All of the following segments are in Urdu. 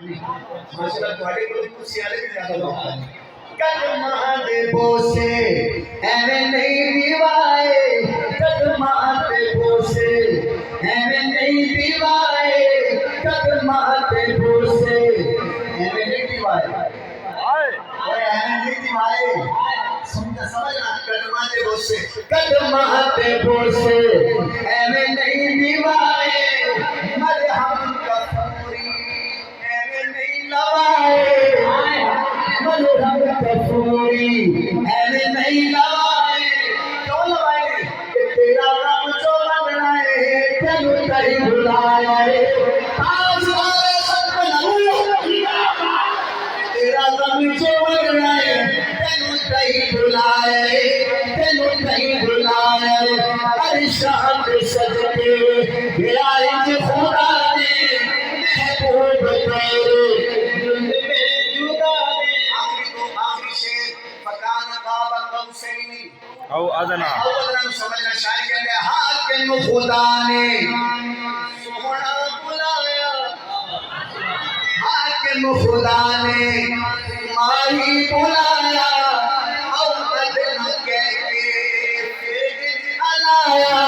ماشاءاللہ تواڈے کول کرسی والے بھی زیادہ لوگ ہیں قدماں دے بوسے ایویں نہیں دیوائے قدماں دے بوسے ایویں نہیں دیوائے قدماں دے بوسے ایویں نہیں دیوائے اوے ایویں نہیں دیوائے سمجھنا قدماں دے بوسے ایویں نہیں دیوائے مرہم کفوری ایویں نہیں لوائے مرہم کفوری ایویں نہیں لوائے کیوں لوائے کہ تیرا رب جو منگنا ہے تینوں کہیں بلایا ہے آج والے سب تیرا رب جو منگنا ہے تینوں کہیں بلایا ہے تینوں کہیں بلایا ہے عرشان کے صدقے گیا ہے خدا نے محبوب تیرے دل میں جدا نے آخری شیر فکان قاب قوسین او ادنا سمجھنا شاعر کہتے ہیں حاکم خدا نے سونا بلایا حاکم خدا نے ماہی بلایا اول نہ کہہ کے پھر جلایا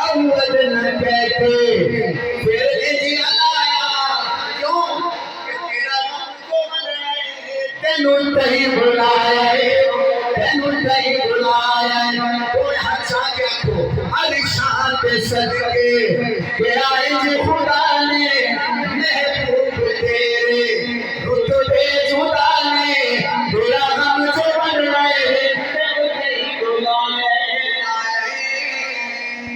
اول نہ کہہ کے پھر جلایا کیوں کہ تیرا رب کو منگنا ہے تینوں کہیں بلایا ہے تینوں کہیں بلایا ہے کوئی ہنسا کے کو عرشان کے صدقے کہ آئے خدا نے محبوب تیرے